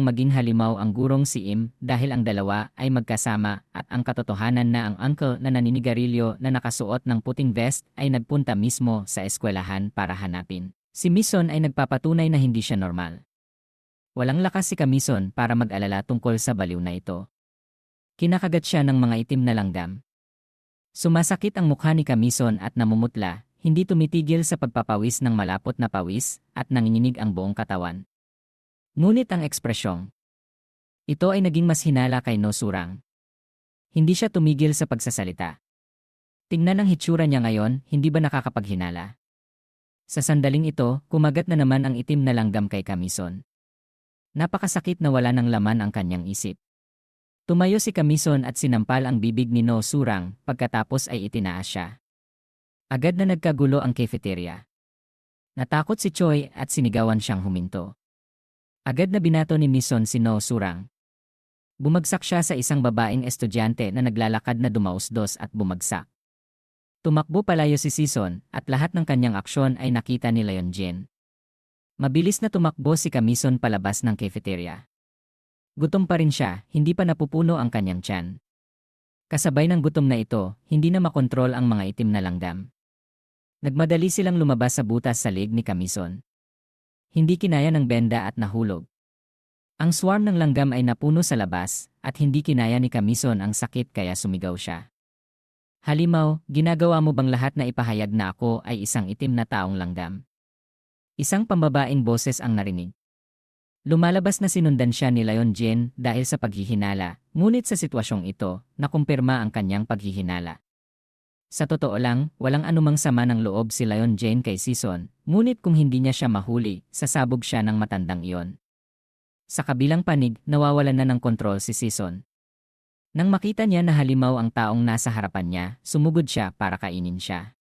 maging halimaw ang gurong si Im dahil ang dalawa ay magkasama at ang katotohanan na ang uncle na naninigarilyo na nakasuot ng puting vest ay nagpunta mismo sa eskwelahan para hanapin. Si Mison ay nagpapatunay na hindi siya normal. Walang lakas si Kamison para mag-alala tungkol sa baliw na ito. Kinakagat siya ng mga itim na langgam. Sumasakit ang mukha ni Kamison at namumutla, hindi tumitigil sa pagpapawis ng malapot na pawis at nanginginig ang buong katawan. Ngunit ang ekspresyong ito ay naging mas hinala kay No Surang. Hindi siya tumigil sa pagsasalita. Tingnan ang hitsura niya ngayon, hindi ba nakakapaghinala? Sa sandaling ito, kumagat na naman ang itim na langgam kay Kamison. Napakasakit na wala ng laman ang kanyang isip. Tumayo si Kamison at sinampal ang bibig ni No Surang, pagkatapos ay itinaas siya. Agad na nagkagulo ang cafeteria. Natakot si Choi at sinigawan siyang huminto. Agad na binato ni Mison si No Surang. Bumagsak siya sa isang babaeng estudyante na naglalakad na dumausdos at bumagsak. Tumakbo palayo si Sison at lahat ng kanyang aksyon ay nakita ni Leonjin. Mabilis na tumakbo si Kamison palabas ng cafeteria. Gutom pa rin siya, hindi pa napupuno ang kanyang tiyan. Kasabay ng gutom na ito, hindi na makontrol ang mga itim na langgam. Nagmadali silang lumabas sa butas sa leg ni Kamison. Hindi kinaya ng benda at nahulog. Ang swarm ng langgam ay napuno sa labas at hindi kinaya ni Kamison ang sakit kaya sumigaw siya. Halimaw, ginagawa mo bang lahat na ipahayag na ako ay isang itim na taong langgam? Isang pambabaeng boses ang narinig. Lumalabas na sinundan siya ni Leonjin dahil sa paghihinala, ngunit sa sitwasyong ito, nakumpirma ang kanyang paghihinala. Sa totoo lang, walang anumang sama ng loob si Leonjin kay Sison, ngunit kung hindi niya siya mahuli, sasabog siya ng matandang iyon. Sa kabilang panig, nawawalan na ng kontrol si Sison. Nang makita niya na halimaw ang taong nasa harapan niya, sumugod siya para kainin siya.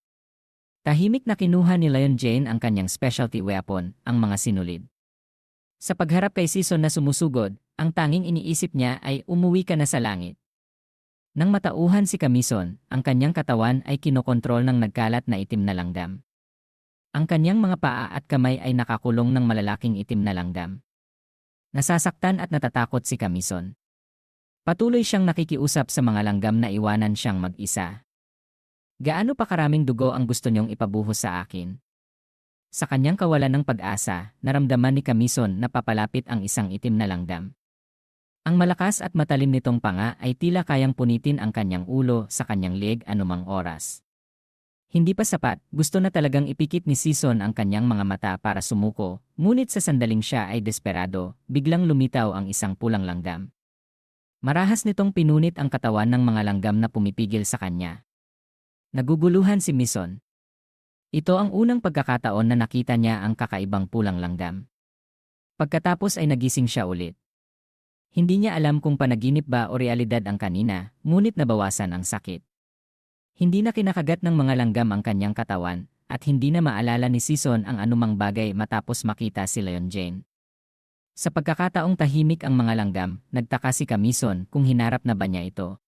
Tahimik na kinuha ni Leonjin ang kanyang specialty weapon, ang mga sinulid. Sa pagharap kay Sison na sumusugod, ang tanging iniisip niya ay umuwi ka na sa langit. Nang matauhan si Kamison, ang kanyang katawan ay kinokontrol ng nagkalat na itim na langgam. Ang kanyang mga paa at kamay ay nakakulong ng malalaking itim na langgam. Nasasaktan at natatakot si Kamison. Patuloy siyang nakikiusap sa mga langgam na iwanan siyang mag-isa. Gaano pa karaming dugo ang gusto niyong ipabuhos sa akin? Sa kanyang kawalan ng pag-asa, naramdaman ni Kamison na papalapit ang isang itim na langgam. Ang malakas at matalim nitong panga ay tila kayang punitin ang kanyang ulo sa kanyang leg anumang oras. Hindi pa sapat, gusto na talagang ipikit ni Sison ang kanyang mga mata para sumuko, ngunit sa sandaling siya ay desperado, biglang lumitaw ang isang pulang langgam. Marahas nitong pinunit ang katawan ng mga langgam na pumipigil sa kanya. Naguguluhan si Mison. Ito ang unang pagkakataon na nakita niya ang kakaibang pulang langgam. Pagkatapos ay nagising siya ulit. Hindi niya alam kung panaginip ba o realidad ang kanina, ngunit nabawasan ang sakit. Hindi na kinakagat ng mga langgam ang kanyang katawan, at hindi na maalala ni Sison ang anumang bagay matapos makita si Leonjin. Sa pagkakataong tahimik ang mga langgam, nagtaka si Kamison kung hinarap na ba niya ito.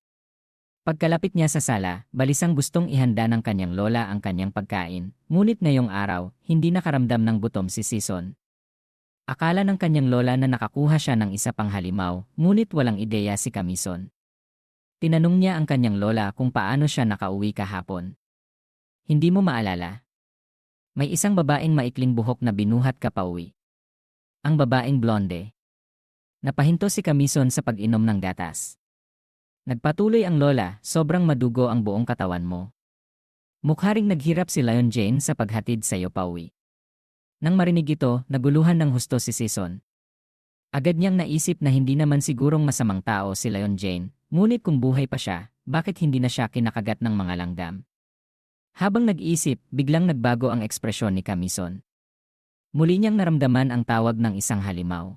Pagkalapit niya sa sala, balisang gustong ihanda ng kanyang lola ang kanyang pagkain, ngunit ngayong araw, hindi nakaramdam ng gutom si Sison. Akala ng kanyang lola na nakakuha siya ng isa pang halimaw, ngunit walang ideya si Kamison. Tinanong niya ang kanyang lola kung paano siya nakauwi kahapon. Hindi mo maalala? May isang babaeng maikling buhok na binuhat ka pauwi. Ang babaeng blonde. Napahinto si Kamison sa pag-inom ng gatas. Nagpatuloy ang lola, sobrang madugo ang buong katawan mo. Mukha ring naghirap si Leonjin sa paghatid sa iyo pauwi. Nang marinig ito, naguluhan ng husto si Sison. Agad niyang naisip na hindi naman sigurong masamang tao si Leonjin, ngunit kung buhay pa siya, bakit hindi na siya kinakagat ng mga langgam? Habang nag-iisip, biglang nagbago ang ekspresyon ni Kamison. Muli niyang naramdaman ang tawag ng isang halimaw.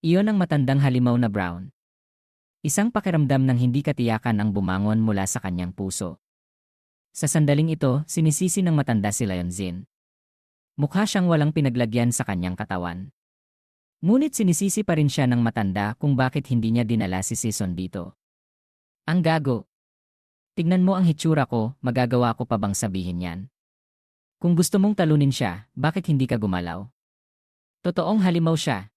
Iyon ang matandang halimaw na brown. Isang pakiramdam ng hindi katiyakan ang bumangon mula sa kanyang puso. Sa sandaling ito, sinisisi ng matanda si Leonjin. Mukha siyang walang pinaglagyan sa kanyang katawan. Ngunit sinisisi pa rin siya ng matanda kung bakit hindi niya dinala si Sison dito. Ang gago. Tignan mo ang hitsura ko, magagawa ko pa bang sabihin yan? Kung gusto mong talunin siya, bakit hindi ka gumalaw? Totoong halimaw siya.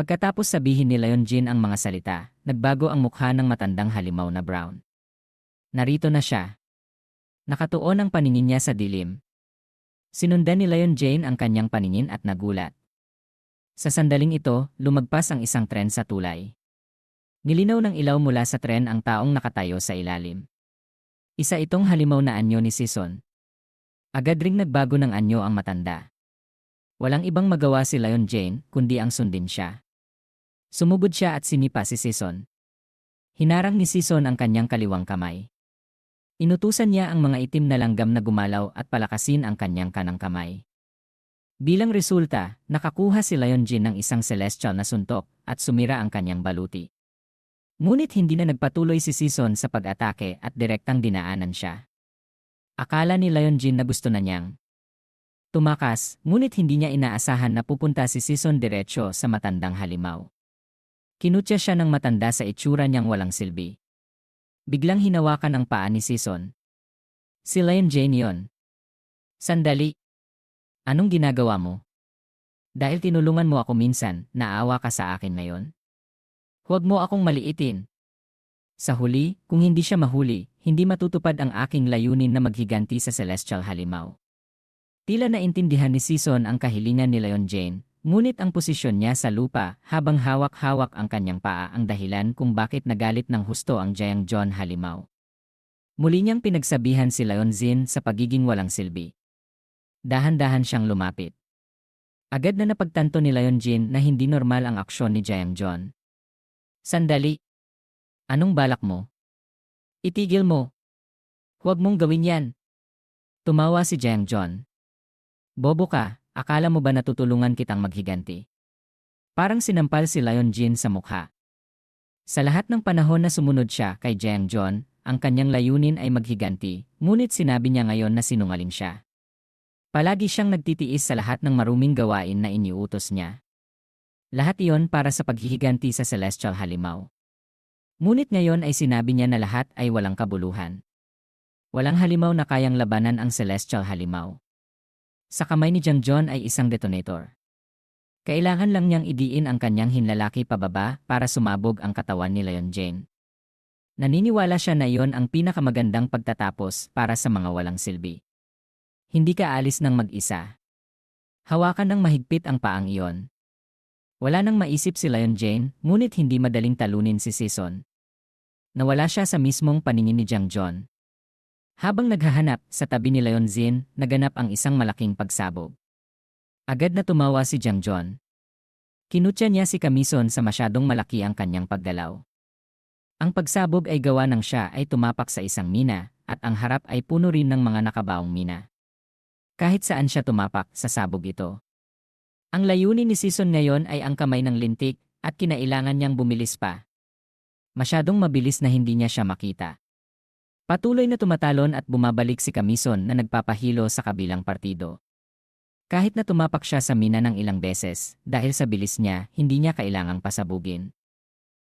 Pagkatapos sabihin ni Leon Jin ang mga salita, nagbago ang mukha ng matandang halimaw na brown. Narito na siya. Nakatuon ang paningin niya sa dilim. Sinundan ni Leon Jin ang kanyang paningin at nagulat. Sa sandaling ito, lumagpas ang isang tren sa tulay. Nilinaw ng ilaw mula sa tren ang taong nakatayo sa ilalim. Isa itong halimaw na anyo ni Sison. Agad ring nagbago ng anyo ang matanda. Walang ibang magawa si Leon Jin kundi ang sundin siya. Sumugod siya at sinipa si Sison. Hinarang ni Sison ang kanyang kaliwang kamay. Inutusan niya ang mga itim na langgam na gumalaw at palakasin ang kanyang kanang kamay. Bilang resulta, nakakuha si Leon Jin ng isang celestial na suntok at sumira ang kanyang baluti. Ngunit hindi na nagpatuloy si Sison sa pag-atake at direktang dinaanan siya. Akala ni Leon Jin na gusto na niyang tumakas, ngunit hindi niya inaasahan na pupunta si Sison diretsyo sa matandang halimaw. Kinutya siya ng matanda sa itsura niyang walang silbi. Biglang hinawakan ang paa ni Sison. Si Leon Jin yon. Sandali. Anong ginagawa mo? Dahil tinulungan mo ako minsan, naawa ka sa akin ngayon? Huwag mo akong maliitin. Sa huli, kung hindi siya mahuli, hindi matutupad ang aking layunin na maghiganti sa Celestial Halimaw. Tila naintindihan ni Sison ang kahilingan ni Leon Jin, ngunit ang posisyon niya sa lupa habang hawak-hawak ang kanyang paa ang dahilan kung bakit nagalit ng husto ang Jiang John Halimaw. Muli niyang pinagsabihan si Leon Jin sa pagiging walang silbi. Dahan-dahan siyang lumapit. Agad na napagtanto ni Leon Jin na hindi normal ang aksyon ni Jiang John. Sandali. Anong balak mo? Itigil mo. Huwag mong gawin yan. Tumawa si Jiang John. Bobo ka, akala mo ba natutulungan kitang maghiganti? Parang sinampal si Leon Jin sa mukha. Sa lahat ng panahon na sumunod siya kay Jiang John, ang kanyang layunin ay maghiganti, ngunit sinabi niya ngayon na sinungaling siya. Palagi siyang nagtitiis sa lahat ng maruming gawain na iniutos niya. Lahat iyon para sa paghihiganti sa Celestial Halimaw. Ngunit ngayon ay sinabi niya na lahat ay walang kabuluhan. Walang halimaw na kayang labanan ang Celestial Halimaw. Sa kamay ni Jiang John ay isang detonator. Kailangan lang niyang idiin ang kanyang hinlalaki pababa para sumabog ang katawan ni Leon Jin. Naniniwala siya na iyon ang pinakamagandang pagtatapos para sa mga walang silbi. Hindi ka alis ng mag-isa. Hawakan ng mahigpit ang paang iyon. Wala nang maisip si Leon Jin, ngunit hindi madaling talunin si Sison. Nawala siya sa mismong paningin ni Jiang John. Habang naghahanap, sa tabi ni Leon Jin, naganap ang isang malaking pagsabog. Agad na tumawa si Jiang John. Kinutya niya si Kamison sa masyadong malaki ang kanyang paggalaw. Ang pagsabog ay gawa ng siya ay tumapak sa isang mina, at ang harap ay puno rin ng mga nakabaong mina. Kahit saan siya tumapak, sasabog ito. Ang layunin ni Sison ngayon ay ang kamay ng lintik at kinailangan niyang bumilis pa. Masyadong mabilis na hindi niya siya makita. Patuloy na tumatalon at bumabalik si Kamison na nagpapahilo sa kabilang partido. Kahit na tumapak siya sa mina ng ilang beses, dahil sa bilis niya, hindi niya kailangang pasabugin.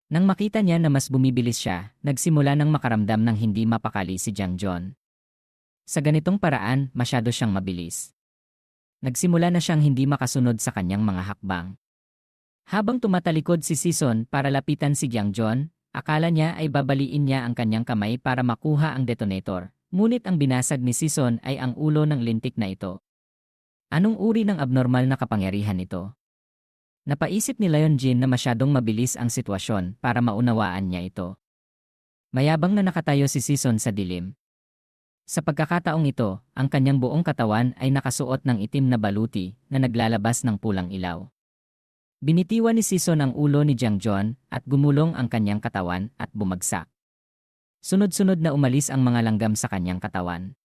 Nang makita niya na mas bumibilis siya, nagsimula ng makaramdam ng hindi mapakali si Jiang John. Sa ganitong paraan, masyado siyang mabilis. Nagsimula na siyang hindi makasunod sa kanyang mga hakbang. Habang tumatalikod si Sison para lapitan si Jiang John, akala niya ay babaliin niya ang kanyang kamay para makuha ang detonator, ngunit ang binasag ni Sison ay ang ulo ng lintik na ito. Anong uri ng abnormal na kapangyarihan ito? Napaisip ni Leon Jin na masyadong mabilis ang sitwasyon para maunawaan niya ito. Mayabang na nakatayo si Sison sa dilim. Sa pagkakataong ito, ang kanyang buong katawan ay nakasuot ng itim na baluti na naglalabas ng pulang ilaw. Binitiwan ni Sison ang ulo ni Jiang John at gumulong ang kanyang katawan at bumagsak. Sunod-sunod na umalis ang mga langgam sa kanyang katawan.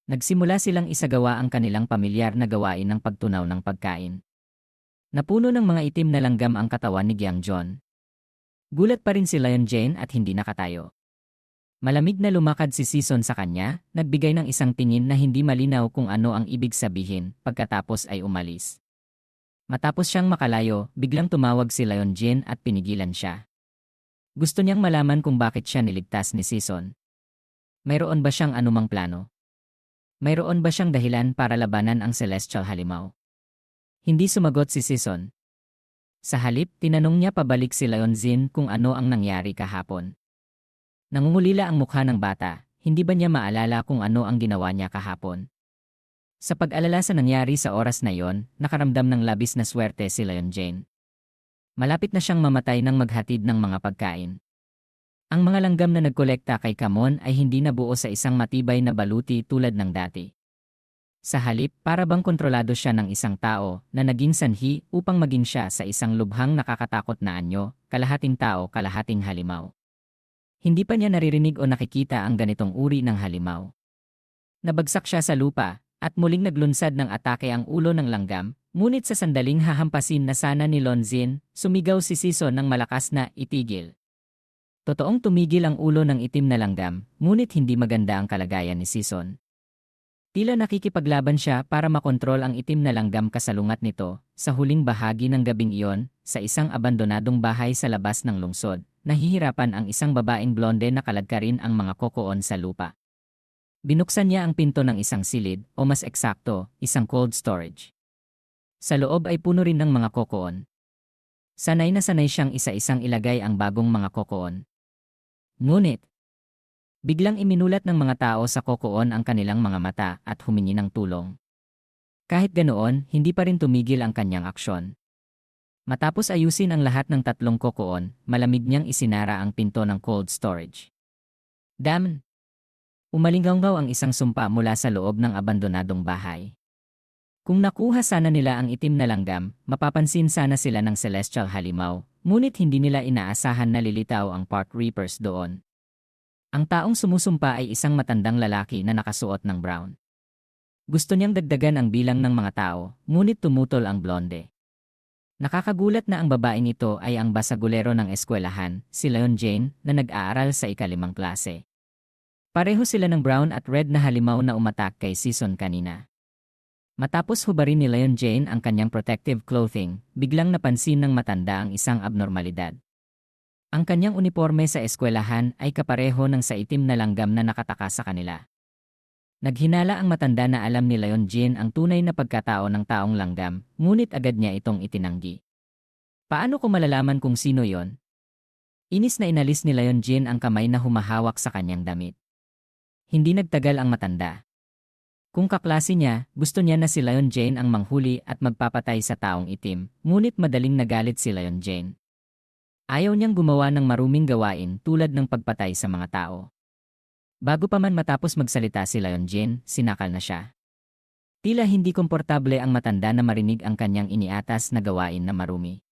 Nagsimula silang isagawa ang kanilang pamilyar na gawain ng pagtunaw ng pagkain. Napuno ng mga itim na langgam ang katawan ni Jiang John. Gulat pa rin si Leon Jin at hindi nakatayo. Malamig na lumakad si Sison sa kanya, nagbigay ng isang tingin na hindi malinaw kung ano ang ibig sabihin, pagkatapos ay umalis. Matapos siyang makalayo, biglang tumawag si Leon Jin at pinigilan siya. Gusto niyang malaman kung bakit siya niligtas ni Sison. Mayroon ba siyang anumang plano? Mayroon ba siyang dahilan para labanan ang Celestial Halimaw? Hindi sumagot si Sison. Sa halip, tinanong niya pabalik si Leonzin kung ano ang nangyari kahapon. Nangungulila ang mukha ng bata, hindi ba niya maalala kung ano ang ginawa niya kahapon? Sa pag-alala sa nangyari sa oras na yon, nakaramdam ng labis na swerte si Leonjane. Malapit na siyang mamatay nang maghatid ng mga pagkain. Ang mga langgam na nagkolekta kay Kamon ay hindi nabuo sa isang matibay na baluti tulad ng dati. Sa halip, para bang kontrolado siya ng isang tao na naging sanhi upang maging siya sa isang lubhang nakakatakot na anyo, kalahating tao, kalahating halimaw. Hindi pa niya naririnig o nakikita ang ganitong uri ng halimaw. Nabagsak siya sa lupa, at muling naglunsad ng atake ang ulo ng langgam, ngunit sa sandaling hahampasin na sana ni Lonzin, sumigaw si Sison ng malakas na itigil. Totoong tumigil ang ulo ng itim na langgam, ngunit hindi maganda ang kalagayan ni Sison. Tila nakikipaglaban siya para makontrol ang itim na langgam kasalungat nito, sa huling bahagi ng gabing iyon, sa isang abandonadong bahay sa labas ng lungsod, nahihirapan ang isang babaeng blonde na kaladkarin ang mga kokoon sa lupa. Binuksan niya ang pinto ng isang silid, o mas eksakto, isang cold storage. Sa loob ay puno rin ng mga kokoon. Sanay na sanay siyang isa-isang ilagay ang bagong mga kokoon. Ngunit, biglang iminulat ng mga tao sa kokoon ang kanilang mga mata at humingi ng tulong. Kahit ganoon, hindi pa rin tumigil ang kanyang aksyon. Matapos ayusin ang lahat ng tatlong kokoon, malamig niyang isinara ang pinto ng cold storage. Damn! Umalinggaw ang isang sumpa mula sa loob ng abandonadong bahay. Kung nakuha sana nila ang itim na langgam, mapapansin sana sila ng celestial halimaw, ngunit hindi nila inaasahan na lilitaw ang Park Reapers doon. Ang taong sumusumpa ay isang matandang lalaki na nakasuot ng brown. Gusto niyang dagdagan ang bilang ng mga tao, ngunit tumutol ang blonde. Nakakagulat na ang babaeng ito ay ang basagulero ng eskwelahan, si Leonjane, na nag-aaral sa ika-5 klase. Pareho sila ng brown at red na halimaw na umatak kay Sison kanina. Matapos hubarin ni Leonjane ang kanyang protective clothing, biglang napansin ng matanda ang isang abnormalidad. Ang kanyang uniforme sa eskwelahan ay kapareho ng sa itim na langgam na nakataka sa kanila. Naghinala ang matanda na alam ni Leonjane ang tunay na pagkatao ng taong langgam, ngunit agad niya itong itinanggi. Paano ko malalaman kung sino yon? Inis na inalis ni Leonjane ang kamay na humahawak sa kanyang damit. Hindi nagtagal ang matanda. Kung kaklase niya, gusto niya na si Leonjane ang manghuli at magpapatay sa taong itim, ngunit madaling nagalit si Leonjane. Ayaw niyang gumawa ng maruming gawain tulad ng pagpatay sa mga tao. Bago pa man matapos magsalita si Leonjane, sinakal na siya. Tila hindi komportable ang matanda na marinig ang kanyang iniatas na gawain na marumi.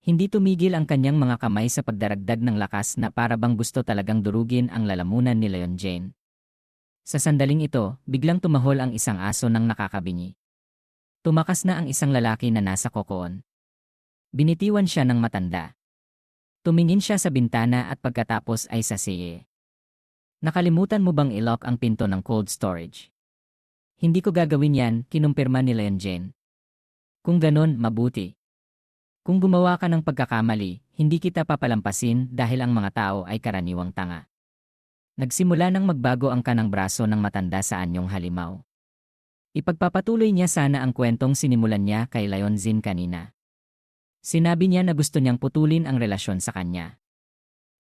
Hindi tumigil ang kanyang mga kamay sa pagdaragdag ng lakas na para bang gusto talagang durugin ang lalamunan ni Leonjane. Sa sandaling ito, biglang tumahol ang isang aso ng nakakabingi. Tumakas na ang isang lalaki na nasa kokoon. Binitiwan siya ng matanda. Tumingin siya sa bintana at pagkatapos ay sa siye. Nakalimutan mo bang i-lock ang pinto ng cold storage? Hindi ko gagawin yan, kinumpirma ni Leonjane. Kung ganon, mabuti. Kung gumawa ka ng pagkakamali, hindi kita papalampasin dahil ang mga tao ay karaniwang tanga. Nagsimula nang magbago ang kanang braso ng matanda sa anyong halimaw. Ipagpapatuloy niya sana ang kwentong sinimulan niya kay Leonzin kanina. Sinabi niya na gusto niyang putulin ang relasyon sa kanya.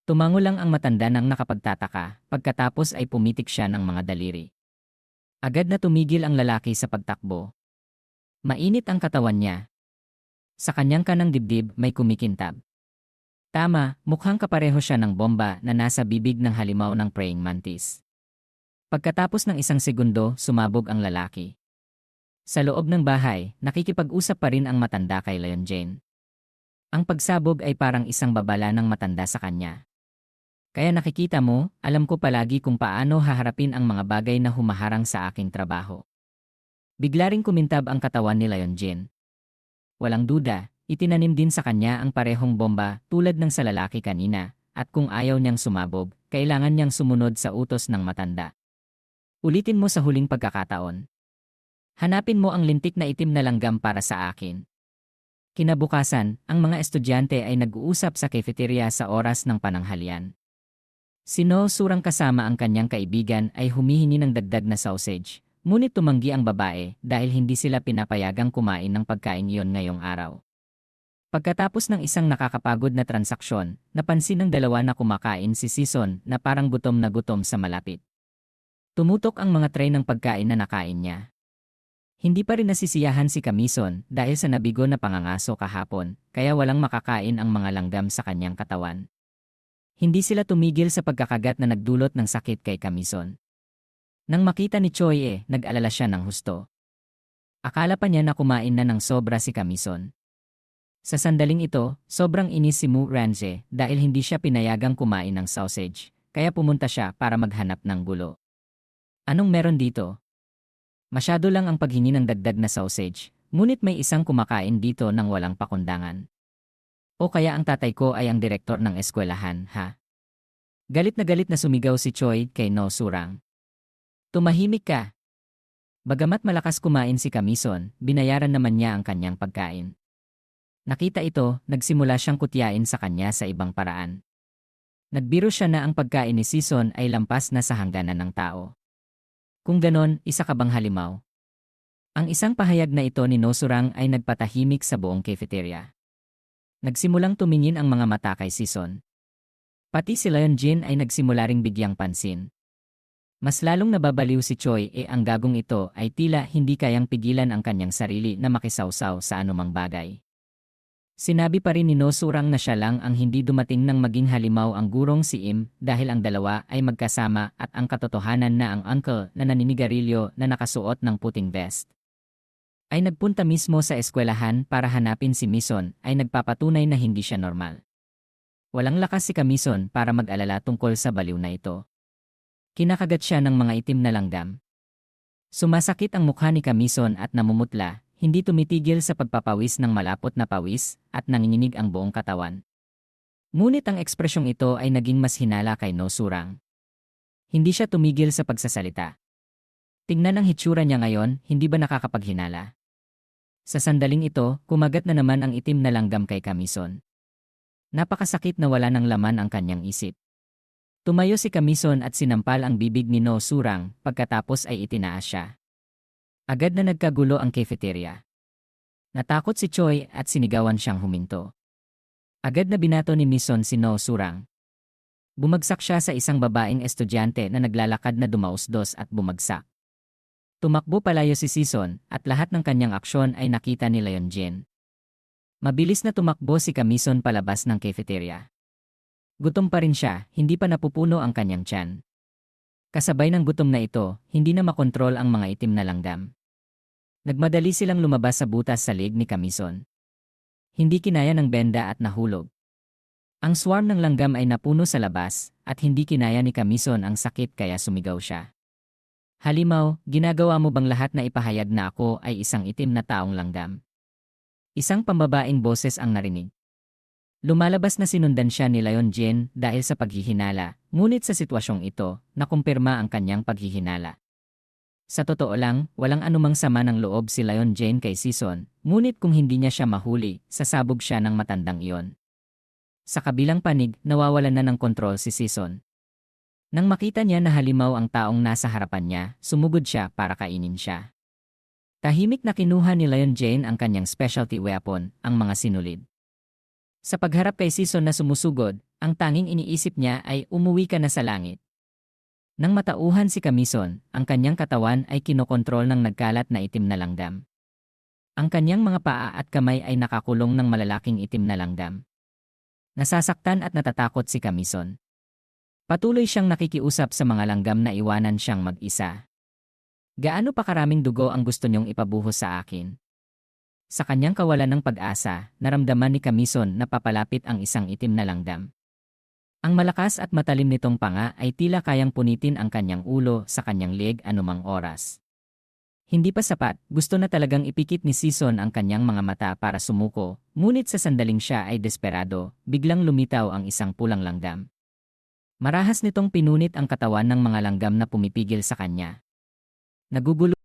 Tumango lang ang matanda nang nakapagtataka, pagkatapos ay pumitik siya ng mga daliri. Agad na tumigil ang lalaki sa pagtakbo. Mainit ang katawan niya. Sa kanyang kanang dibdib may kumikintab. Tama, mukhang kapareho siya ng bomba na nasa bibig ng halimaw ng praying mantis. Pagkatapos ng isang segundo, sumabog ang lalaki. Sa loob ng bahay, nakikipag-usap pa rin ang matanda kay Leonjane. Ang pagsabog ay parang isang babala ng matanda sa kanya. Kaya nakikita mo, alam ko palagi kung paano haharapin ang mga bagay na humaharang sa aking trabaho. Bigla ring kumintab ang katawan ni Leonjane. Walang duda, itinanim din sa kanya ang parehong bomba tulad ng sa lalaki kanina, at kung ayaw niyang sumabog, kailangan niyang sumunod sa utos ng matanda. Ulitin mo sa huling pagkakataon. Hanapin mo ang lintik na itim na langgam para sa akin. Kinabukasan, ang mga estudyante ay nag-uusap sa cafeteria sa oras ng pananghalian. Sinusurang kasama ang kanyang kaibigan ay humihingi ng dagdag na sausage, ngunit tumanggi ang babae dahil hindi sila pinapayagang kumain ng pagkain iyon ngayong araw. Pagkatapos ng isang nakakapagod na transaksyon, napansin ng dalawa na kumakain si Season na parang gutom na gutom sa malapit. Tumutok ang mga tray ng pagkain na nakain niya. Hindi pa rin nasisiyahan si Kamison dahil sa nabigo na pangangaso kahapon, kaya walang makakain ang mga langgam sa kanyang katawan. Hindi sila tumigil sa pagkakagat na nagdulot ng sakit kay Kamison. Nang makita ni Choi nag-alala siya ng husto. Akala pa niya na kumain na ng sobra si Kamison. Sa sandaling ito, sobrang inis si Mu Ranze dahil hindi siya pinayagang kumain ng sausage, kaya pumunta siya para maghanap ng gulo. Anong meron dito? Masyado lang ang paghingi ng dagdag na sausage, ngunit may isang kumakain dito ng walang pakundangan. O kaya ang tatay ko ay ang direktor ng eskwelahan, ha? Galit na sumigaw si Choi kay No Surang. Tumahimik ka! Bagamat malakas kumain si Kamison, binayaran naman niya ang kanyang pagkain. Nakita ito, nagsimula siyang kutyain sa kanya sa ibang paraan. Nagbiro siya na ang pagkain ni Season ay lampas na sa hangganan ng tao. Kung ganon, isa ka bang halimaw? Ang isang pahayag na ito ni Nosurang ay nagpatahimik sa buong cafeteria. Nagsimulang tumingin ang mga mata kay Season. Pati si Leon Jin ay nagsimula ring bigyang pansin. Mas lalong nababaliw si Choi ang gagong ito ay tila hindi kayang pigilan ang kanyang sarili na makisawsaw sa anumang bagay. Sinabi pa rin ni Nosurang na siya lang ang hindi dumating nang maging halimaw ang gurong si Im dahil ang dalawa ay magkasama at ang katotohanan na ang uncle na naninigarilyo na nakasuot ng puting vest ay nagpunta mismo sa eskwelahan para hanapin si Mison ay nagpapatunay na hindi siya normal. Walang lakas si Kamison para mag-alala tungkol sa baliw na ito. Kinakagat siya ng mga itim na langgam. Sumasakit ang mukha ni Kamison at namumutla. Hindi tumitigil sa pagpapawis ng malapot na pawis at nanginginig ang buong katawan. Ngunit ang ekspresyong ito ay naging mas hinala kay Nosurang. Hindi siya tumigil sa pagsasalita. Tingnan ang hitsura niya ngayon, hindi ba nakakapaghinala? Sa sandaling ito, kumagat na naman ang itim na langgam kay Kamison. Napakasakit na wala ng laman ang kanyang isip. Tumayo si Kamison at sinampal ang bibig ni Nosurang pagkatapos ay itinaas siya. Agad na nagkagulo ang cafeteria. Natakot si Choi at sinigawan siyang huminto. Agad na binato ni Mison si No Surang. Bumagsak siya sa isang babaeng estudyante na naglalakad na dumausdos at bumagsak. Tumakbo palayo si Season at lahat ng kanyang aksyon ay nakita ni Leon Jin. Mabilis na tumakbo si Kamison palabas ng cafeteria. Gutom pa rin siya, hindi pa napupuno ang kanyang tiyan. Kasabay ng gutom na ito, hindi na makontrol ang mga itim na langgam. Nagmadali silang lumabas sa butas sa leg ni Kamison. Hindi kinaya ng benda at nahulog. Ang swarm ng langgam ay napuno sa labas at hindi kinaya ni Kamison ang sakit kaya sumigaw siya. Halimaw, ginagawa mo bang lahat na ipahayag na ako ay isang itim na taong langgam? Isang pambabaeng boses ang narinig. Lumalabas na sinundan siya ni Leon Jin dahil sa paghihinala, ngunit sa sitwasyong ito, nakumpirma ang kanyang paghihinala. Sa totoo lang, walang anumang sama ng loob si Leon Jin kay Season, ngunit kung hindi niya siya mahuli, sasabog siya ng matandang iyon. Sa kabilang panig, nawawalan na ng kontrol si Season. Nang makita niya na halimaw ang taong nasa harapan niya, sumugod siya para kainin siya. Tahimik na kinuha ni Leon Jin ang kanyang specialty weapon, ang mga sinulid. Sa pagharap kay Season na sumusugod, ang tanging iniisip niya ay umuwi ka na sa langit. Nang matauhan si Kamison, ang kanyang katawan ay kinokontrol ng nagkalat na itim na langgam. Ang kanyang mga paa at kamay ay nakakulong ng malalaking itim na langgam. Nasasaktan at natatakot si Kamison. Patuloy siyang nakikiusap sa mga langgam na iwanan siyang mag-isa. Gaano pa karaming dugo ang gusto niyong ipabuhos sa akin? Sa kanyang kawalan ng pag-asa, naramdaman ni Kamison na papalapit ang isang itim na langgam. Ang malakas at matalim nitong panga ay tila kayang punitin ang kanyang ulo sa kanyang leg anumang oras. Hindi pa sapat, gusto na talagang ipikit ni Season ang kanyang mga mata para sumuko, ngunit sa sandaling siya ay desperado, biglang lumitaw ang isang pulang langgam. Marahas nitong pinunit ang katawan ng mga langgam na pumipigil sa kanya. Nagugulo